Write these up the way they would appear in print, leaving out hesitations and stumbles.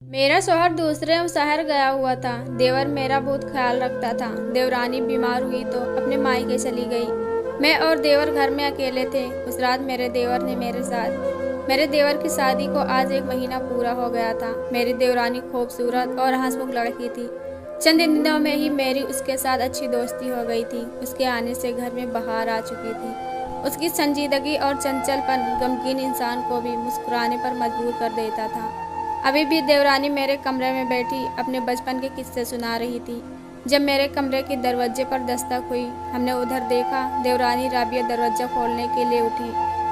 मेरा शौहर दूसरे शहर गया हुआ था। देवर मेरा बहुत ख्याल रखता था। देवरानी बीमार हुई तो अपने मायके चली गई। मैं और देवर घर में अकेले थे। उस रात मेरे देवर ने मेरे देवर की शादी को आज 1 महीना पूरा हो गया था। मेरी देवरानी खूबसूरत और हंसमुख लड़की थी। चंद दिनों में ही मेरी उसके साथ अच्छी दोस्ती हो गई थी। उसके आने से घर में बहार आ चुकी थी। उसकी संजीदगी और चंचलपन गमगीन इंसान को भी मुस्कुराने पर मजबूर कर देता था। अभी भी देवरानी मेरे कमरे में बैठी अपने बचपन के किस्से सुना रही थी। जब मेरे कमरे के दरवाजे पर दस्तक हुई, हमने उधर देखा। देवरानी राबिया दरवाजा खोलने के लिए उठी,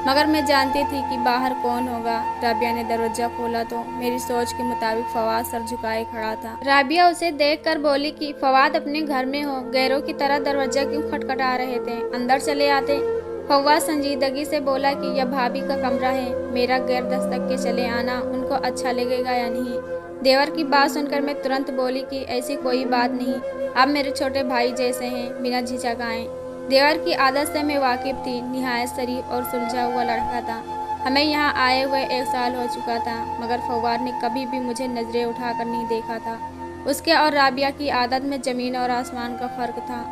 मगर मैं जानती थी कि बाहर कौन होगा। राबिया ने दरवाजा खोला तो मेरी सोच के मुताबिक फवाद सर झुकाए खड़ा था। राबिया उसे देखकर बोली कि फवाद अपने घर में हो, गैरों की तरह दरवाजा क्यों खटखटा रहे थे, अंदर चले आते। फवाद संजीदगी से बोला कि यह भाभी का कमरा है, मेरा गैर दस्तक के चले आना उनको अच्छा लगेगा या नहीं। देवर की बात सुनकर मैं तुरंत बोली कि ऐसी कोई बात नहीं, आप मेरे छोटे भाई जैसे हैं, बिना झिझक आए। देवर की आदत से मैं वाकिफ थी। निहायत शरीफ और सुलझा हुआ लड़का था। हमें यहाँ आए हुए 1 साल हो चुका था, मगर फवाद ने कभी भी मुझे नजरें उठाकर नहीं देखा था। उसके और राबिया की आदत में जमीन और आसमान का फर्क था।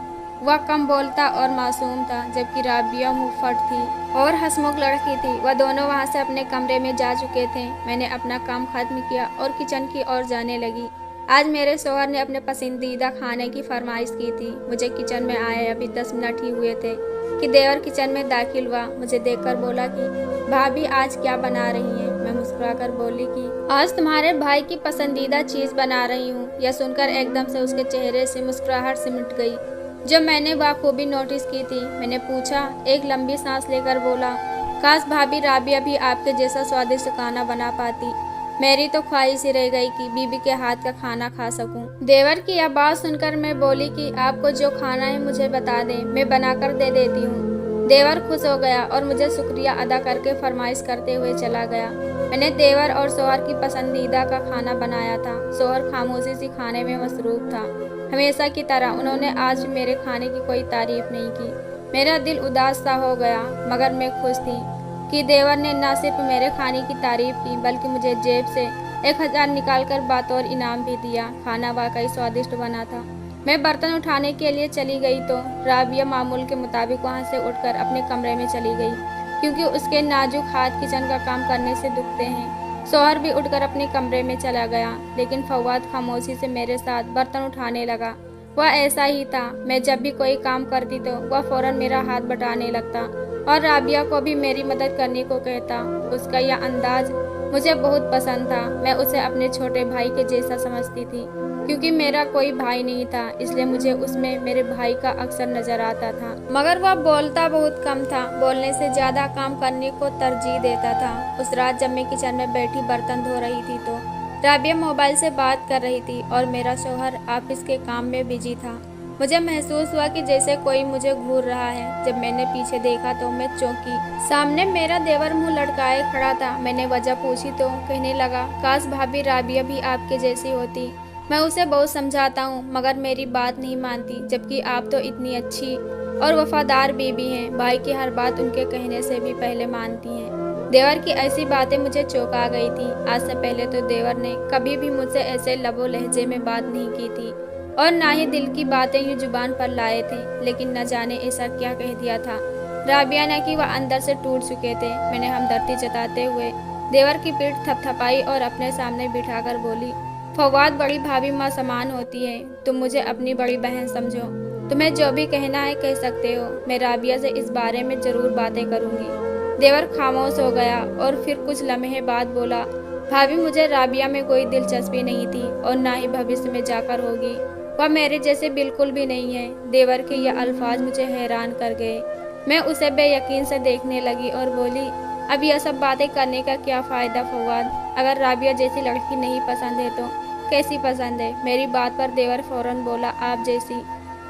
वह कम बोलता और मासूम था, जबकि राबिया मुंहफट थी और हंसमुख लड़की थी। वह दोनों वहां से अपने कमरे में जा चुके थे। मैंने अपना काम खत्म किया और किचन की ओर जाने लगी। आज मेरे शौहर ने अपने पसंदीदा खाने की फरमाइश की थी। मुझे किचन में आए अभी 10 मिनट ही हुए थे कि देवर किचन में दाखिल हुआ। मुझे देखकर बोला कि भाभी आज क्या बना रही हैं। मैं मुस्कुराकर बोली कि आज तुम्हारे भाई की पसंदीदा चीज बना रही हूँ। यह सुनकर एकदम से उसके चेहरे से मुस्कुराहट सिमट गई, जो मैंने बाखूबी नोटिस की थी। मैंने पूछा, एक लंबी सांस लेकर बोला, काश भाभी राबिया भी आपके जैसा स्वादिष्ट खाना बना पाती। मेरी तो ख्वाहिश ही रह गई कि बीबी के हाथ का खाना खा सकूं। देवर की यह बात सुनकर मैं बोली कि आपको जो खाना है मुझे बता दें, मैं बनाकर दे देती हूँ। देवर खुश हो गया और मुझे शुक्रिया अदा करके फरमाइश करते हुए चला गया। मैंने देवर और शौहर की पसंदीदा का खाना बनाया था। शौहर खामोशी से खाने में मसरूफ था। हमेशा की तरह उन्होंने आज भी मेरे खाने की कोई तारीफ नहीं की। मेरा दिल उदास सा हो गया, मगर मैं खुश थी कि देवर ने न सिर्फ मेरे खाने की तारीफ की, बल्कि मुझे जेब से 1000 निकालकर बतौर इनाम भी दिया। खाना वाकई स्वादिष्ट बना था। मैं बर्तन उठाने के लिए चली गई तो राबिया मामूल के मुताबिक वहां से उठकर अपने कमरे में चली गई, क्योंकि उसके नाजुक हाथ किचन का काम करने से दुखते हैं। शौहर भी उठकर अपने कमरे में चला गया, लेकिन फवाद खामोशी से मेरे साथ बर्तन उठाने लगा। वह ऐसा ही था। मैं जब भी कोई काम करती तो वह फौरन मेरा हाथ बटाने लगता और राबिया को भी मेरी मदद करने को कहता। उसका यह अंदाज मुझे बहुत पसंद था। मैं उसे अपने छोटे भाई के जैसा समझती थी। क्योंकि मेरा कोई भाई नहीं था, इसलिए मुझे उसमें मेरे भाई का अक्सर नजर आता था। मगर वह बोलता बहुत कम था, बोलने से ज्यादा काम करने को तरजीह देता था। उस रात जब मैं किचन में बैठी बर्तन धो रही थी तो राबिया मोबाइल से बात कर रही थी और मेरा शौहर ऑफिस के काम में बिजी था। मुझे महसूस हुआ कि जैसे कोई मुझे घूर रहा है। जब मैंने पीछे देखा तो मैं चौंकी। सामने मेरा देवर मुंह लटकाए खड़ा था। मैंने वजह पूछी तो कहने लगा, काश भाभी राबिया भी आपके जैसी होती। मैं उसे बहुत समझाता हूँ, मगर मेरी बात नहीं मानती, जबकि आप तो इतनी अच्छी और वफादार बीबी हैं। भाई की हर बात उनके कहने से भी पहले मानती हैं। देवर की ऐसी बातें मुझे चौंका गई थी। आज से पहले तो देवर ने कभी भी मुझसे ऐसे लबो लहजे में बात नहीं की थी और ना ही दिल की बातें यूं जुबान पर लाए थे। लेकिन न जाने ऐसा क्या कह दिया था राबिया ने कि वह अंदर से टूट चुके थे। मैंने हमदर्दी जताते हुए देवर की पीठ थपथपाई और अपने सामने बिठाकर बोली, फवाद बड़ी भाभी माँ समान होती है। तुम मुझे अपनी बड़ी बहन समझो। तुम्हें जो भी कहना है कह सकते हो। मैं राबिया से इस बारे में जरूर बातें करूंगी। देवर खामोश हो गया और फिर कुछ लम्हे बाद बोला, भाभी मुझे राबिया में कोई दिलचस्पी नहीं थी और ना ही भविष्य में जाकर होगी। वह मेरे जैसे बिल्कुल भी नहीं है। देवर के ये अल्फाज मुझे हैरान कर गए। मैं उसे बेयकीन से देखने लगी और बोली, अब यह सब बातें करने का क्या फायदा फवाद? अगर राबिया जैसी लड़की नहीं पसंद है तो कैसी पसंद है? मेरी बात पर देवर फौरन बोला, आप जैसी।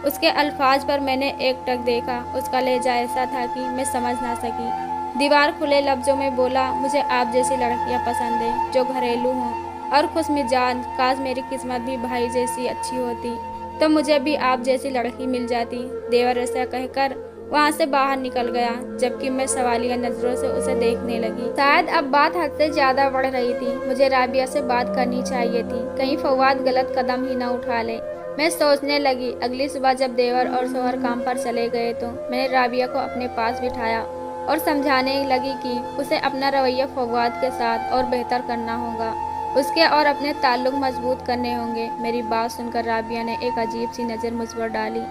उसके अल्फाज पर मैंने एकटक देखा। उसका लहजा ऐसा था कि मैं समझ ना सकी। दीवार खुले लफ्जों में बोला, मुझे आप जैसी लड़कियां पसंद है, जो घरेलू हों और खुश मिजाज। काश मेरी किस्मत भी भाई जैसी अच्छी होती तो मुझे भी आप जैसी लड़की मिल जाती। देवर ऐसा कहकर वहाँ से बाहर निकल गया, जबकि मैं सवालिया नजरों से उसे देखने लगी। शायद अब बात हद से ज्यादा बढ़ रही थी। मुझे राबिया से बात करनी चाहिए थी, कहीं फवाद गलत कदम ही न उठा ले। मैं सोचने लगी। अगली सुबह जब देवर और सोहर काम पर चले गए तो मैंने राबिया को अपने पास बिठाया और समझाने लगी कि उसे अपना रवैया फवाद के साथ और बेहतर करना होगा, उसके और अपने ताल्लुक मजबूत करने होंगे। मेरी बात सुनकर राबिया ने एक अजीब सी नज़र मुझ पर डाली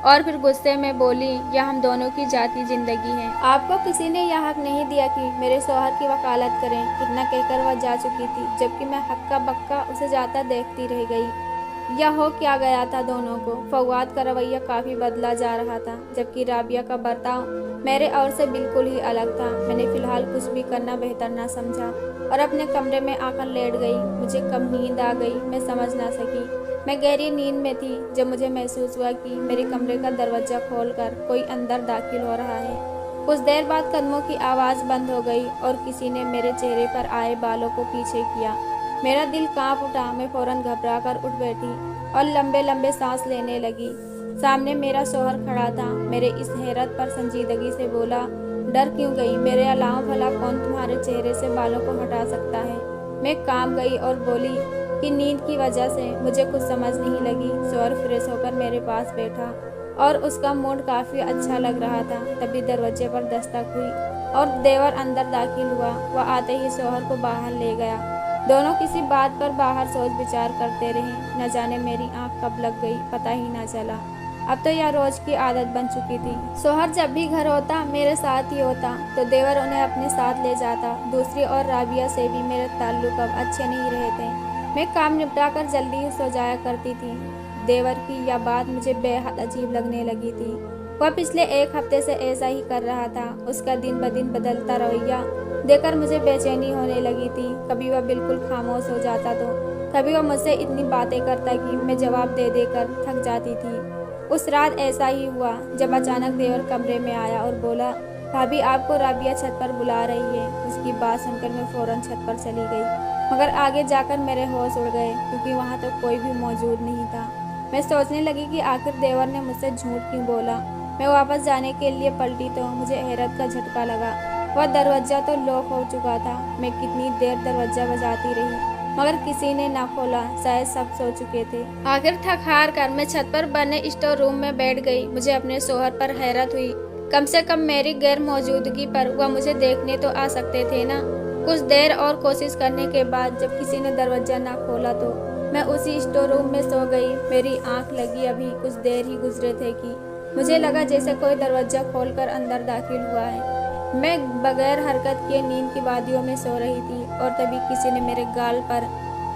और फिर गुस्से में बोली, यह हम दोनों की जाती जिंदगी है। आपको किसी ने यह हक नहीं दिया कि मेरे सोहर की वकालत करें। इतना कहकर वह जा चुकी थी, जबकि मैं हक्का बक्का उसे जाता देखती रह गई। यह हो क्या गया था दोनों को। फवाद का रवैया काफ़ी बदला जा रहा था, जबकि राबिया का बर्ताव मेरे और से बिल्कुल ही अलग था। मैंने फिलहाल कुछ भी करना बेहतर ना समझा और अपने कमरे में आकर लेट गई। मुझे कब नींद आ गई मैं समझ ना सकी। मैं गहरी नींद में थी जब मुझे महसूस हुआ कि मेरे कमरे का दरवाज़ा खोलकर कोई अंदर दाखिल हो रहा है। कुछ देर बाद कदमों की आवाज़ बंद हो गई और किसी ने मेरे चेहरे पर आए बालों को पीछे किया। मेरा दिल कांप उठा। मैं फौरन घबरा कर उठ बैठी और लंबे लंबे सांस लेने लगी। सामने मेरा शौहर खड़ा था। मेरे इस हैरत पर संजीदगी से बोला, डर क्यों गई? मेरे अलावा भला कौन तुम्हारे चेहरे से बालों को हटा सकता है? मैं कांप गई और बोली कि नींद की वजह से मुझे कुछ समझ नहीं लगी। शौहर फ्रेश होकर मेरे पास बैठा और उसका मूड काफ़ी अच्छा लग रहा था। तभी दरवाजे पर दस्तक हुई और देवर अंदर दाखिल हुआ। वह आते ही शौहर को बाहर ले गया। दोनों किसी बात पर बाहर सोच विचार करते रहे। न जाने मेरी आंख कब लग गई पता ही न चला। अब तो यह रोज की आदत बन चुकी थी। शौहर जब भी घर होता मेरे साथ ही होता तो देवर उन्हें अपने साथ ले जाता। दूसरी ओर राबिया से भी मेरे ताल्लुक अब अच्छे नहीं रहे थे। मैं काम निपटा कर जल्दी ही सो जाया करती थी। देवर की यह बात मुझे बेहद अजीब लगने लगी थी। वह पिछले एक हफ्ते से ऐसा ही कर रहा था। उसका दिन ब दिन बदलता रवैया देखकर मुझे बेचैनी होने लगी थी। कभी वह बिल्कुल खामोश हो जाता तो कभी वह मुझसे इतनी बातें करता कि मैं जवाब दे देकर थक जाती थी। उस रात ऐसा ही हुआ जब अचानक देवर कमरे में आया और बोला, भाभी आपको राबिया छत पर बुला रही है। उसकी बात सुनकर मैं फौरन छत पर चली गई, मगर आगे जाकर मेरे होश उड़ गए क्योंकि वहाँ तो कोई भी मौजूद नहीं था। मैं सोचने लगी कि आखिर देवर ने मुझसे झूठ क्यों बोला। मैं वापस जाने के लिए पलटी तो मुझे हैरत का झटका लगा। वह दरवाज़ा तो लॉक हो चुका था। मैं कितनी देर दरवाज़ा बजाती रही मगर किसी ने ना खोला। शायद सब सो चुके थे। आखिर थक हार कर मैं छत पर बने स्टोर रूम में बैठ गई। मुझे अपने शौहर पर हैरत हुई। कम से कम मेरी गैर मौजूदगी पर वह मुझे देखने तो आ सकते थे ना। कुछ देर और कोशिश करने के बाद जब किसी ने दरवाज़ा ना खोला तो मैं उसी स्टोर रूम में सो गई। मेरी आंख लगी अभी कुछ देर ही गुजरे थे कि मुझे लगा जैसे कोई दरवाज़ा खोलकर अंदर दाखिल हुआ है। मैं बगैर हरकत किए नींद की वादियों में सो रही थी और तभी किसी ने मेरे गाल पर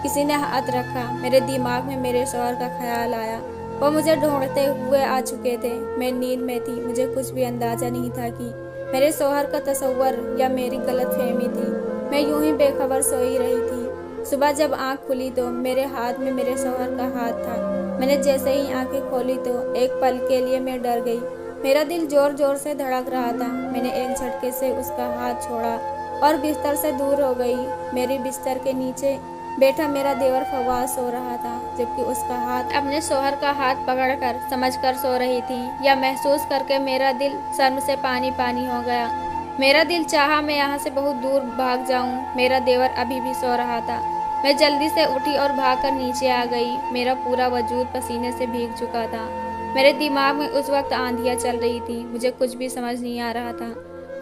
किसी ने हाथ रखा। मेरे दिमाग में मेरे शौहर का ख्याल आया। वो मुझे ढूंढते हुए आ चुके थे। मैं नींद में थी। मुझे कुछ भी अंदाजा नहीं था कि मेरे शौहर का तसव्वुर या मेरी गलतफहमी थी। मैं यूं ही बेखबर सोई रही थी। सुबह जब आंख खुली तो मेरे हाथ में मेरे शौहर का हाथ था। मैंने जैसे ही आंखें खोली तो एक पल के लिए मैं डर गई। मेरा दिल जोर जोर से धड़क रहा था। मैंने एक झटके से उसका हाथ छोड़ा और बिस्तर से दूर हो गई। मेरे बिस्तर के नीचे बैठा मेरा देवर फवाद सो रहा था, जबकि उसका हाथ अपने शौहर का हाथ पकड़कर समझकर सो रही थी। यह महसूस करके मेरा दिल शर्म से पानी पानी हो गया। मेरा दिल चाहा मैं यहाँ से बहुत दूर भाग जाऊं। मेरा देवर अभी भी सो रहा था। मैं जल्दी से उठी और भागकर नीचे आ गई। मेरा पूरा वजूद पसीने से भीग चुका था। मेरे दिमाग में उस वक्त आंधियाँ चल रही थी। मुझे कुछ भी समझ नहीं आ रहा था।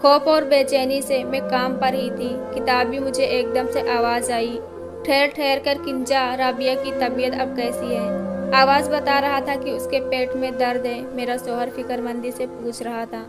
खौफ और बेचैनी से मैं काम पर ही थी कि तभी मुझे एकदम से आवाज़ आई, ठहर ठहर कर किंजा, राबिया की तबीयत अब कैसी है? आवाज़ बता रहा था कि उसके पेट में दर्द है। मेरा शौहर फिक्रमंदी से पूछ रहा था,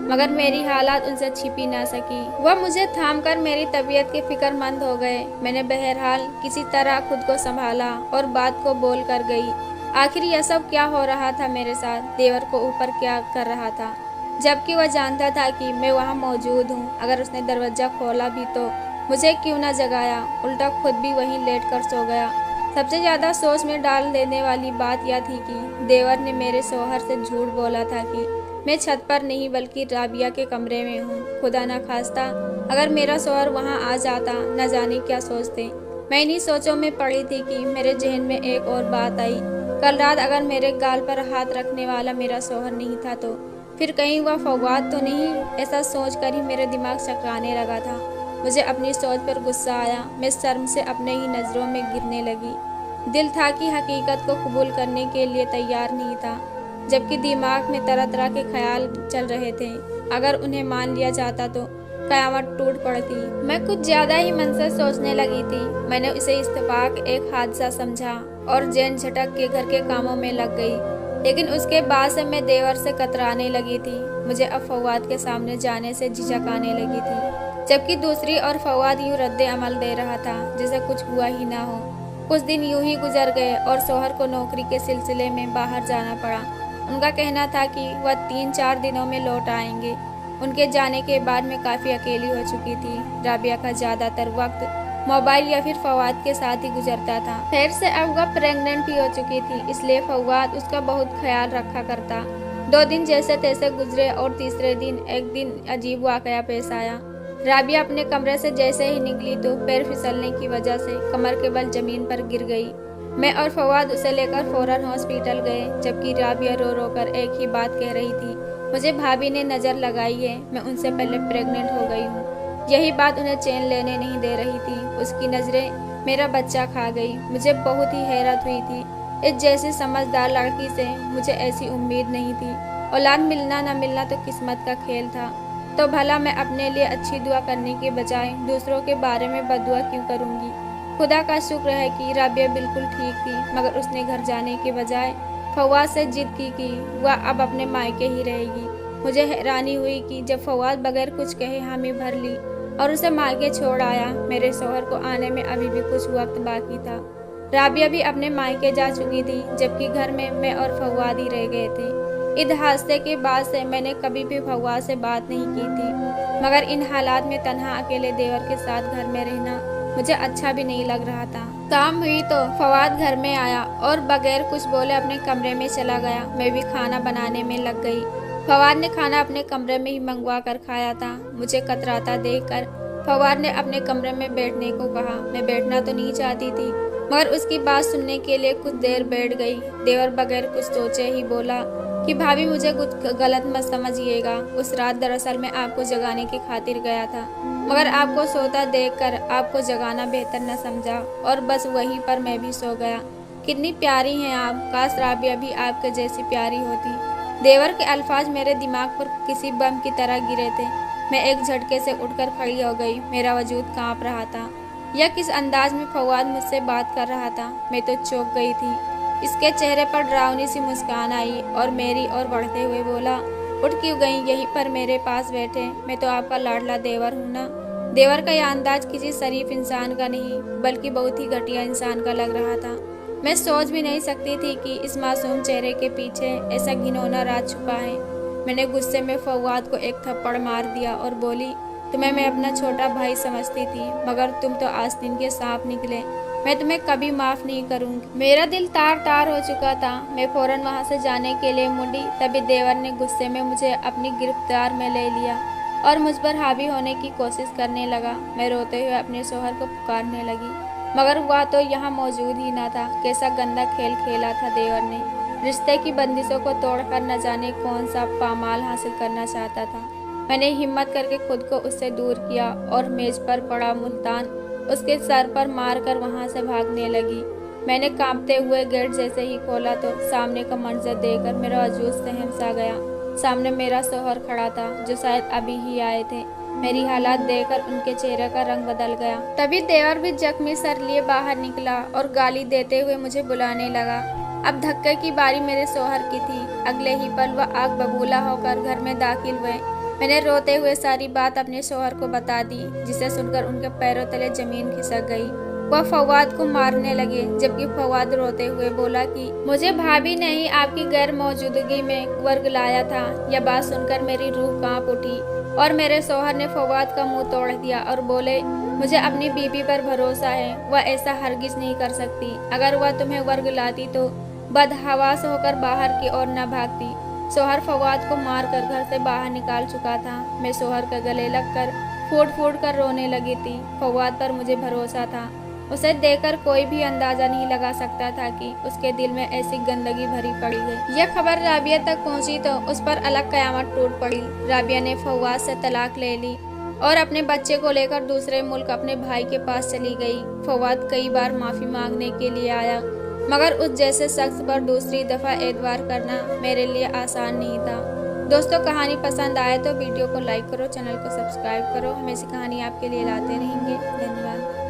मगर मेरी हालात उनसे छिपी ना सकी। वह मुझे थामकर मेरी तबीयत के फिक्रमंद हो गए। मैंने बहरहाल किसी तरह खुद को संभाला और बात को बोल कर गई, आखिर यह सब क्या हो रहा था मेरे साथ? देवर को ऊपर क्या कर रहा था, जबकि वह जानता था कि मैं वहाँ मौजूद हूँ? अगर उसने दरवाज़ा खोला भी तो मुझे क्यों न जगाया? उल्टा खुद भी वहीं लेट कर सो गया। सबसे ज़्यादा सोच में डाल देने वाली बात यह थी कि देवर ने मेरे शौहर से झूठ बोला था कि मैं छत पर नहीं बल्कि राबिया के कमरे में हूँ। खुदा न खास्ता अगर मेरा शौहर वहाँ आ जाता, न जाने क्या सोचते। मैं इन्हीं सोचों में पड़ी थी कि मेरे जहन में एक और बात आई। कल रात अगर मेरे गाल पर हाथ रखने वाला मेरा शौहर नहीं था तो फिर कहीं वह फवाद तो नहीं, ऐसा सोचकर ही मेरा दिमाग चकराने लगा था। मुझे अपनी सोच पर गुस्सा आया। मैं शर्म से अपने ही नज़रों में गिरने लगी। दिल था कि हकीकत को कबूल करने के लिए तैयार नहीं था, जबकि दिमाग में तरह तरह के ख्याल चल रहे थे। अगर उन्हें मान लिया जाता तो कयामत टूट पड़ती। मैं कुछ ज़्यादा ही मन से सोचने लगी थी। मैंने उसे इत्तेफाक एक हादसा समझा और जैन झटक के घर के कामों में लग गई। लेकिन उसके बाद से मैं देवर से कतराने लगी थी। मुझे अब फवाद के सामने जाने से झिझक आने लगी थी, जबकि दूसरी ओर फवाद यूँ रद्द अमल दे रहा था जैसे कुछ हुआ ही ना हो। कुछ दिन यूं ही गुजर गए और शौहर को नौकरी के सिलसिले में बाहर जाना पड़ा। उनका कहना था कि वह 3-4 दिनों में लौट आएंगे। उनके जाने के बाद मैं काफ़ी अकेली हो चुकी थी। राबिया का ज़्यादातर वक्त मोबाइल या फिर फवाद के साथ ही गुजरता था। खैर से अब वह प्रेग्नेंट भी हो चुकी थी, इसलिए फवाद उसका बहुत ख्याल रखा करता। 2 दिन जैसे तैसे गुजरे और तीसरे दिन एक दिन अजीब वाकया पेश आया। राबिया अपने कमरे से जैसे ही निकली तो पैर फिसलने की वजह से कमर के बल जमीन पर गिर गई। मैं और फवाद उसे लेकर फौरन हॉस्पिटल गए, जबकि राबिया रो रो कर एक ही बात कह रही थी, मुझे भाभी ने नज़र लगाई है, मैं उनसे पहले प्रेग्नेंट हो गई हूँ। यही बात उन्हें चैन लेने नहीं दे रही थी। उसकी नज़रें मेरा बच्चा खा गई। मुझे बहुत ही हैरत हुई थी। इस जैसी समझदार लड़की से मुझे ऐसी उम्मीद नहीं थी। औलाद मिलना न मिलना तो किस्मत का खेल था। तो भला मैं अपने लिए अच्छी दुआ करने के बजाय दूसरों के बारे में बददुआ क्यों करूँगी। खुदा का शुक्र है कि राबिया बिल्कुल ठीक थी, मगर उसने घर जाने के बजाय फवाद से जिद की कि वह अब अपने मायके ही रहेगी। मुझे हैरानी हुई कि जब फवाद बगैर कुछ कहे हामी भर ली और उसे मायके छोड़ आया। मेरे शौहर को आने में अभी भी कुछ वक्त बाकी था। राबिया भी अपने मायके जा चुकी थी, जबकि घर में मैं और फवाद ही रह गए थे। इस हादसे के बाद से मैंने कभी भी फवाद से बात नहीं की थी, मगर इन हालात में तन्हा अकेले देवर के साथ घर में रहना मुझे अच्छा भी नहीं लग रहा था। शाम हुई तो फवाद घर में आया और बगैर कुछ बोले अपने कमरे में चला गया। मैं भी खाना बनाने में लग गई। फवाद ने खाना अपने कमरे में ही मंगवा कर खाया था। मुझे कतराता देखकर फवाद ने अपने कमरे में बैठने को कहा। मैं बैठना तो नहीं चाहती थी, मगर उसकी बात सुनने के लिए कुछ देर बैठ गई। देवर बगैर कुछ सोचे ही बोला कि भाभी मुझे कुछ गलत मत समझिएगा। उस रात दरअसल मैं आपको जगाने की खातिर गया था, मगर आपको सोता देखकर आपको जगाना बेहतर न समझा और बस वहीं पर मैं भी सो गया। कितनी प्यारी हैं आप, काश राबिया भी आपके जैसी प्यारी होती। देवर के अल्फाज मेरे दिमाग पर किसी बम की तरह गिरे थे। मैं एक झटके से उठकर खड़ी हो गई। मेरा वजूद कांप रहा था। यह किस अंदाज में फवाद मुझसे बात कर रहा था, मैं तो चौंक गई थी। इसके चेहरे पर डरावनी सी मुस्कान आई और मेरी ओर बढ़ते हुए बोला, उठ क्यों गई, यहीं पर मेरे पास बैठे, मैं तो आपका लाडला देवर हूँ ना। देवर का यह अंदाज किसी शरीफ इंसान का नहीं बल्कि बहुत ही घटिया इंसान का लग रहा था। मैं सोच भी नहीं सकती थी कि इस मासूम चेहरे के पीछे ऐसा घिनौना राज छुपा है। मैंने गुस्से में फवाद को एक थप्पड़ मार दिया और बोली, तुम्हें मैं अपना छोटा भाई समझती थी, मगर तुम तो आस्तीन के सांप निकले। मैं तुम्हें कभी माफ़ नहीं करूँगी। मेरा दिल तार तार हो चुका था। मैं फौरन वहाँ से जाने के लिए मुड़ी, तभी देवर ने गुस्से में मुझे अपनी गिरफ्तार में ले लिया और मुझ पर हावी होने की कोशिश करने लगा। मैं रोते हुए अपने शौहर को पुकारने लगी, मगर वह तो यहाँ मौजूद ही न था। कैसा गंदा खेल खेला था देवर ने। रिश्ते की बंदिशों को तोड़कर न जाने कौन सा पामाल हासिल करना चाहता था। मैंने हिम्मत करके खुद को उससे दूर किया और मेज पर पड़ा मुल्तान उसके सर पर मारकर वहां से भागने लगी। मैंने कांपते हुए गेट जैसे ही खोला तो सामने का मंजर देखकर मेरा वजूद सहम सा गया। सामने मेरा शौहर खड़ा था, जो शायद अभी ही आए थे। मेरी हालात देखकर उनके चेहरे का रंग बदल गया। तभी देवर भी जख्मी सर लिए बाहर निकला और गाली देते हुए मुझे बुलाने लगा। अब धक्के की बारी मेरे शौहर की थी। अगले ही पल वह आग बबूला होकर घर में दाखिल हुए। मैंने रोते हुए सारी बात अपने शौहर को बता दी, जिसे सुनकर उनके पैरों तले जमीन खिसक गई। वह फवाद को मारने लगे, जबकि फवाद रोते हुए बोला कि मुझे भाभी ने ही आपकी गैर मौजूदगी में वर्ग लाया था। यह बात सुनकर मेरी रूह कांप उठी और मेरे शौहर ने फवाद का मुंह तोड़ दिया और बोले, मुझे अपनी बीबी पर भरोसा है, वह ऐसा हरगिज नहीं कर सकती। अगर वह तुम्हें वर्ग लाती तो बदहवास होकर बाहर की ओर न भागती। शौहर फवाद को मारकर घर से बाहर निकाल चुका था। मैं शौहर के गले लगकर फूट फूट कर रोने लगी थी। फवाद पर मुझे भरोसा था, उसे देखकर कोई भी अंदाजा नहीं लगा सकता था कि उसके दिल में ऐसी गंदगी भरी पड़ी गई। यह खबर राबिया तक पहुंची तो उस पर अलग कयामत टूट पड़ी। राबिया ने फवाद से तलाक ले ली और अपने बच्चे को लेकर दूसरे मुल्क अपने भाई के पास चली गई। फवाद कई बार माफ़ी मांगने के लिए आया, मगर उस जैसे शख्स पर दूसरी दफ़ा एतबार करना मेरे लिए आसान नहीं था। दोस्तों, कहानी पसंद आए तो वीडियो को लाइक करो, चैनल को सब्सक्राइब करो। हम ऐसी कहानी आपके लिए लाते रहेंगे। धन्यवाद।